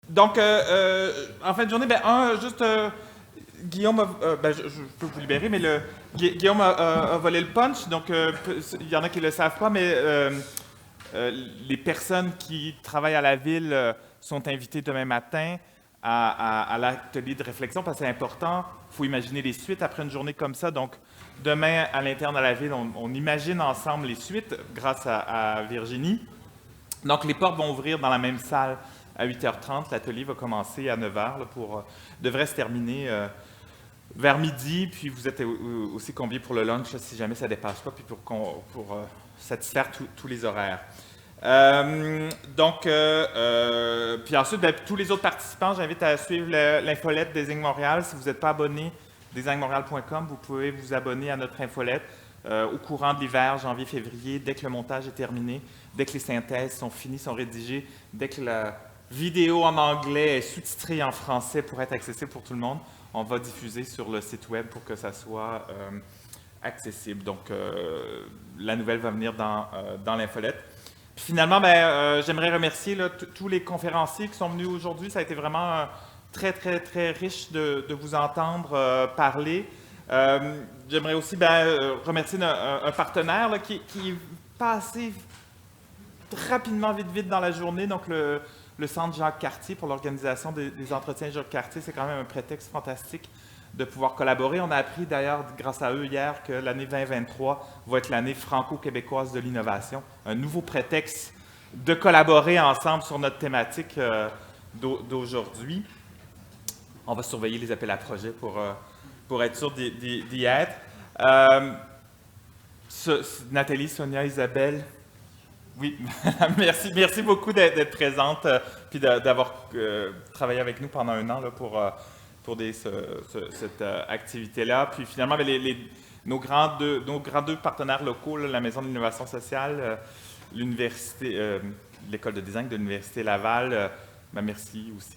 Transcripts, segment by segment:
Donc, en fin de journée, Guillaume, je peux vous libérer, mais Guillaume a volé le punch, donc il y en a qui ne le savent pas, mais les personnes qui travaillent à la ville sont invitées demain matin à l'atelier de réflexion, parce que c'est important, il faut imaginer les suites après une journée comme ça, donc demain, à l'interne de la ville, on imagine ensemble les suites grâce à Virginie. Donc, les portes vont ouvrir dans la même salle à 8h30. L'atelier va commencer à 9h, devrait se terminer vers midi. Puis, vous êtes aussi conviés pour le lunch, si jamais ça ne dépasse pas, puis pour satisfaire tous les horaires. Puis ensuite, tous les autres participants, j'invite à suivre l'infolette Design Montréal. Si vous n'êtes pas abonné, designmontréal.com, vous pouvez vous abonner à notre infolette au courant de l'hiver, janvier-février, dès que le montage est terminé, dès que les synthèses sont finies, sont rédigées, dès que la vidéo en anglais est sous-titrée en français pour être accessible pour tout le monde, on va diffuser sur le site web pour que ça soit accessible. Donc, la nouvelle va venir dans l'infolette. Puis finalement, j'aimerais remercier tous les conférenciers qui sont venus aujourd'hui. Ça a été vraiment très, très, très riche de vous entendre parler. J'aimerais aussi remercier un partenaire qui est passé rapidement, vite dans la journée, donc le Centre Jacques-Cartier pour l'organisation des entretiens Jacques-Cartier. C'est quand même un prétexte fantastique de pouvoir collaborer. On a appris d'ailleurs, grâce à eux hier, que l'année 2023 va être l'année franco-québécoise de l'innovation. Un nouveau prétexte de collaborer ensemble sur notre thématique d'aujourd'hui. On va surveiller les appels à projets pour être sûr d'y être. Nathalie, Sonia, Isabelle, oui, merci beaucoup d'être présente puis d'avoir travaillé avec nous pendant un an là, pour cette activité-là. Puis finalement, nos grands deux partenaires locaux, la Maison de l'innovation sociale, l'université, l'école de design de l'Université Laval, merci aussi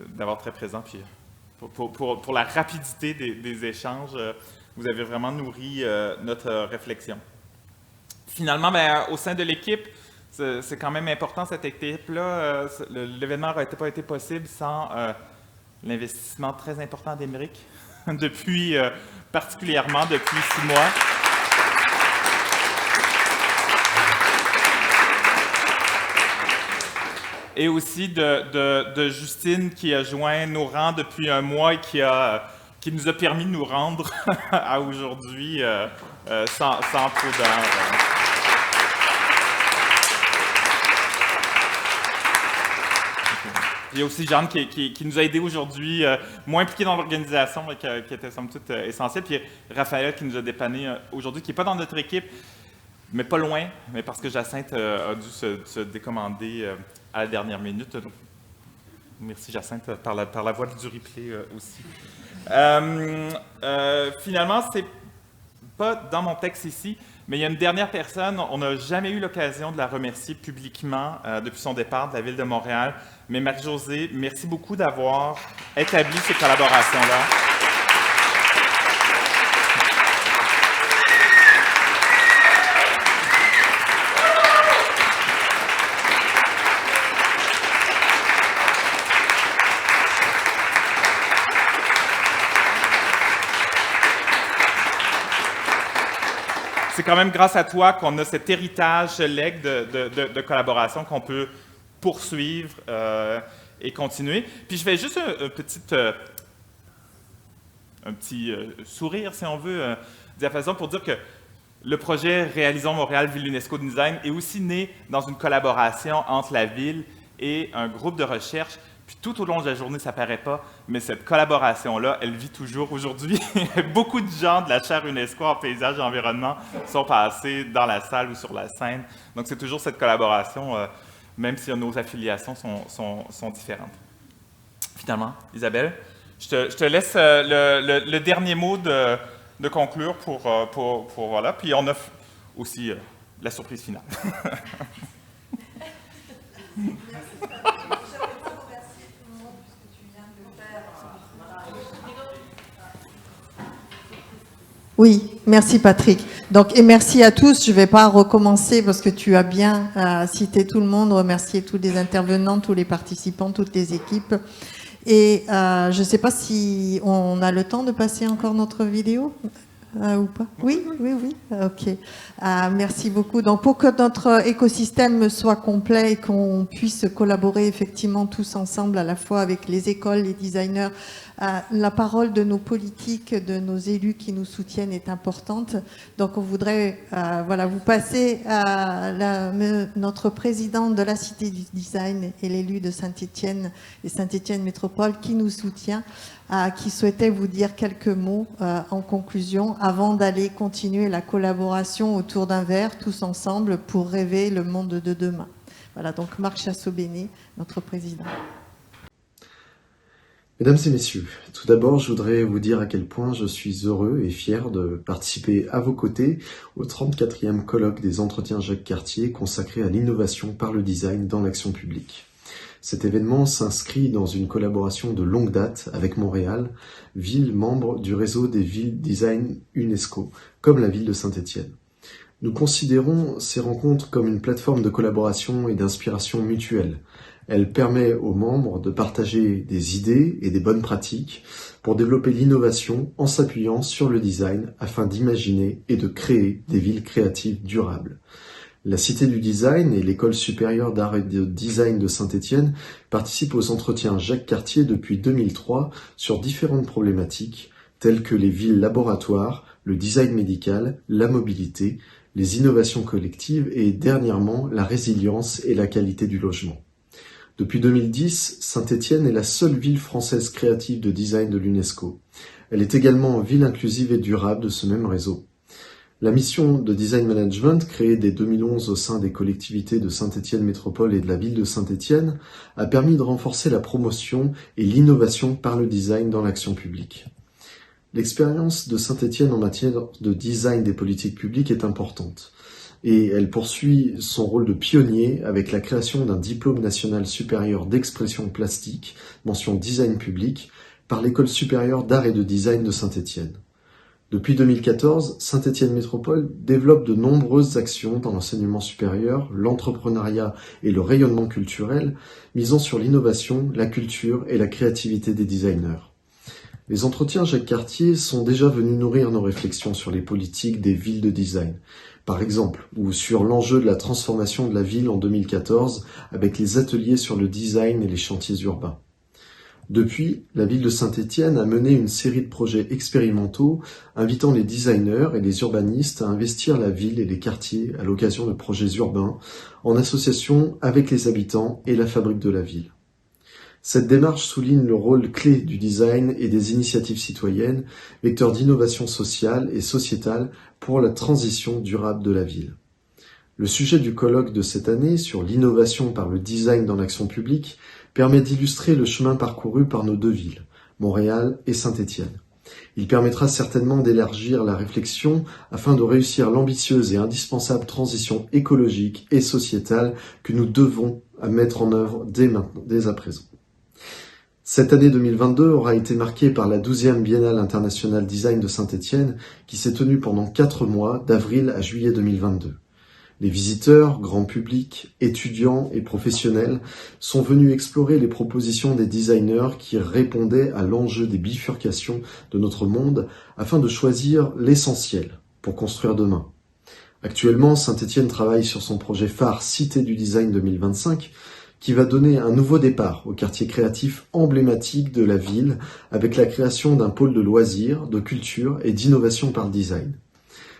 d'avoir été très présent. Puis pour la rapidité des échanges, vous avez vraiment nourri notre réflexion. Finalement, au sein de l'équipe, c'est quand même important cette équipe-là. L'événement n'aurait pas été possible sans l'investissement très important d'Émeric, particulièrement depuis 6 mois. Et aussi de Justine qui a joint nos rangs depuis un mois et qui nous a permis de nous rendre à aujourd'hui sans trop d'heures. Il y a aussi Jeanne qui nous a aidés aujourd'hui, moins impliqué dans l'organisation, mais qui était somme toute essentielle. Puis Raphaël qui nous a dépanné aujourd'hui, qui n'est pas dans notre équipe, mais pas loin, mais parce que Jacinthe a dû se décommander à la dernière minute. Donc, merci Jacinthe par la voie du replay aussi. Finalement, c'est pas dans mon texte ici, mais il y a une dernière personne, on n'a jamais eu l'occasion de la remercier publiquement depuis son départ de la Ville de Montréal. Mais Marie-Josée, merci beaucoup d'avoir établi ces collaborations-là. C'est quand même grâce à toi qu'on a cet héritage, ce legs de collaboration qu'on peut poursuivre et continuer. Puis je fais juste un petit sourire, si on veut, diapason pour dire que le projet Réalisons Montréal Ville UNESCO Design est aussi né dans une collaboration entre la ville et un groupe de recherche. Puis tout au long de la journée, ça ne paraît pas, mais cette collaboration-là, elle vit toujours aujourd'hui. Beaucoup de gens de la chaire UNESCO en paysage et environnement sont passés dans la salle ou sur la scène. Donc c'est toujours cette collaboration, même si nos affiliations sont différentes. Finalement, Isabelle, je te laisse le dernier mot de conclure pour voilà. Puis on a aussi la surprise finale. Oui, merci Patrick. Donc, et merci à tous. Je ne vais pas recommencer parce que tu as bien cité tout le monde, remercier tous les intervenants, tous les participants, toutes les équipes. Et je ne sais pas si on a le temps de passer encore notre vidéo ou pas. Oui. Ok. Merci beaucoup. Donc, pour que notre écosystème soit complet et qu'on puisse collaborer effectivement tous ensemble, à la fois avec les écoles, les designers, la parole de nos politiques, de nos élus qui nous soutiennent est importante. Donc, on voudrait vous passer notre président de la Cité du Design et l'élu de Saint-Étienne et Saint-Étienne Métropole qui nous soutient, qui souhaitait vous dire quelques mots en conclusion avant d'aller continuer la collaboration autour d'un verre tous ensemble pour rêver le monde de demain. Voilà, donc Marc Chassot-Béné, notre président. Mesdames et messieurs, tout d'abord, je voudrais vous dire à quel point je suis heureux et fier de participer à vos côtés au 34e colloque des entretiens Jacques Cartier consacré à l'innovation par le design dans l'action publique. Cet événement s'inscrit dans une collaboration de longue date avec Montréal, ville membre du réseau des villes design UNESCO, comme la ville de Saint-Étienne. Nous considérons ces rencontres comme une plateforme de collaboration et d'inspiration mutuelle. Elle permet aux membres de partager des idées et des bonnes pratiques pour développer l'innovation en s'appuyant sur le design afin d'imaginer et de créer des villes créatives durables. La Cité du Design et l'École supérieure d'art et de design de Saint-Étienne participent aux entretiens Jacques Cartier depuis 2003 sur différentes problématiques telles que les villes laboratoires, le design médical, la mobilité, les innovations collectives et dernièrement la résilience et la qualité du logement. Depuis 2010, Saint-Étienne est la seule ville française créative de design de l'UNESCO. Elle est également ville inclusive et durable de ce même réseau. La mission de Design Management, créée dès 2011 au sein des collectivités de Saint-Étienne Métropole et de la ville de Saint-Étienne, a permis de renforcer la promotion et l'innovation par le design dans l'action publique. L'expérience de Saint-Étienne en matière de design des politiques publiques est importante. Et elle poursuit son rôle de pionnier avec la création d'un diplôme national supérieur d'expression plastique, mention design public, par l'École supérieure d'art et de design de Saint-Étienne. Depuis 2014, Saint-Étienne Métropole développe de nombreuses actions dans l'enseignement supérieur, l'entrepreneuriat et le rayonnement culturel, misant sur l'innovation, la culture et la créativité des designers. Les entretiens Jacques Cartier sont déjà venus nourrir nos réflexions sur les politiques des villes de design, par exemple, ou sur l'enjeu de la transformation de la ville en 2014 avec les ateliers sur le design et les chantiers urbains. Depuis, la ville de Saint-Étienne a mené une série de projets expérimentaux invitant les designers et les urbanistes à investir la ville et les quartiers à l'occasion de projets urbains en association avec les habitants et la fabrique de la ville. Cette démarche souligne le rôle clé du design et des initiatives citoyennes, vecteurs d'innovation sociale et sociétale pour la transition durable de la ville. Le sujet du colloque de cette année sur l'innovation par le design dans l'action publique permet d'illustrer le chemin parcouru par nos deux villes, Montréal et Saint-Étienne. Il permettra certainement d'élargir la réflexion afin de réussir l'ambitieuse et indispensable transition écologique et sociétale que nous devons mettre en œuvre dès à présent. Cette année 2022 aura été marquée par la 12e Biennale internationale design de Saint-Étienne qui s'est tenue pendant 4 mois, d'avril à juillet 2022. Les visiteurs, grand public, étudiants et professionnels sont venus explorer les propositions des designers qui répondaient à l'enjeu des bifurcations de notre monde afin de choisir l'essentiel pour construire demain. Actuellement, Saint-Étienne travaille sur son projet phare Cité du Design 2025 qui va donner un nouveau départ au quartier créatif emblématique de la ville avec la création d'un pôle de loisirs, de culture et d'innovation par design.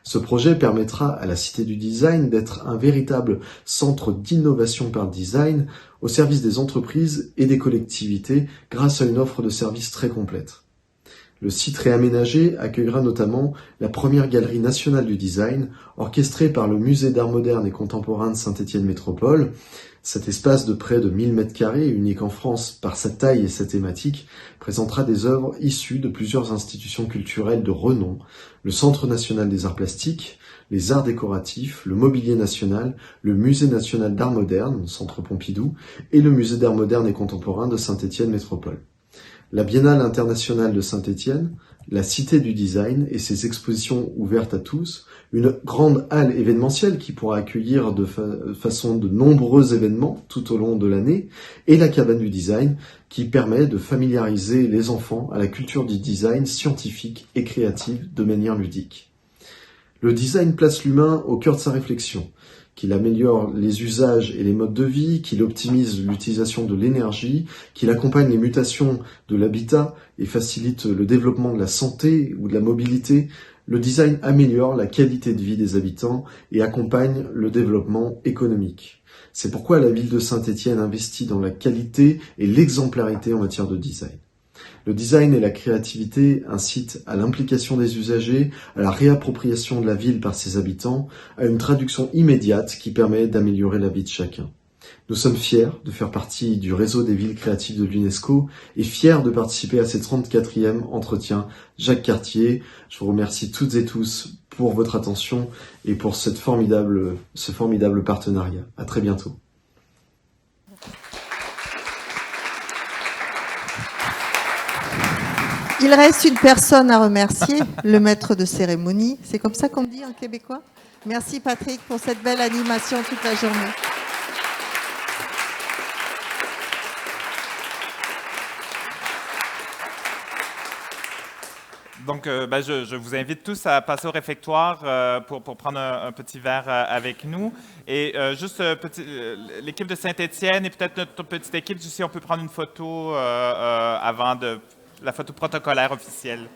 Ce projet permettra à la Cité du Design d'être un véritable centre d'innovation par design au service des entreprises et des collectivités grâce à une offre de services très complète. Le site réaménagé accueillera notamment la première galerie nationale du design, orchestrée par le Musée d'art moderne et contemporain de Saint-Étienne Métropole. Cet espace de près de 1000 m², unique en France par sa taille et sa thématique, présentera des œuvres issues de plusieurs institutions culturelles de renom, le Centre national des arts plastiques, les arts décoratifs, le mobilier national, le Musée national d'art moderne, Centre Pompidou, et le Musée d'art moderne et contemporain de Saint-Étienne Métropole. La Biennale internationale de Saint-Étienne, la Cité du Design et ses expositions ouvertes à tous une grande halle événementielle qui pourra accueillir de façon de nombreux événements tout au long de l'année, et la cabane du design qui permet de familiariser les enfants à la culture du design scientifique et créative de manière ludique. Le design place l'humain au cœur de sa réflexion, qu'il améliore les usages et les modes de vie, qu'il optimise l'utilisation de l'énergie, qu'il accompagne les mutations de l'habitat et facilite le développement de la santé ou de la mobilité. Le design améliore la qualité de vie des habitants et accompagne le développement économique. C'est pourquoi la ville de Saint-Étienne investit dans la qualité et l'exemplarité en matière de design. Le design et la créativité incitent à l'implication des usagers, à la réappropriation de la ville par ses habitants, à une traduction immédiate qui permet d'améliorer la vie de chacun. Nous sommes fiers de faire partie du réseau des villes créatives de l'UNESCO et fiers de participer à ces 34e entretiens Jacques Cartier. Je vous remercie toutes et tous pour votre attention et pour ce formidable partenariat. À très bientôt. Il reste une personne à remercier, le maître de cérémonie. C'est comme ça qu'on dit en québécois. Merci Patrick pour cette belle animation toute la journée. Donc, je vous invite tous à passer au réfectoire pour prendre un petit verre avec nous. Et l'équipe de Saint-Étienne et peut-être notre petite équipe, si on peut prendre une photo avant la photo protocolaire officielle.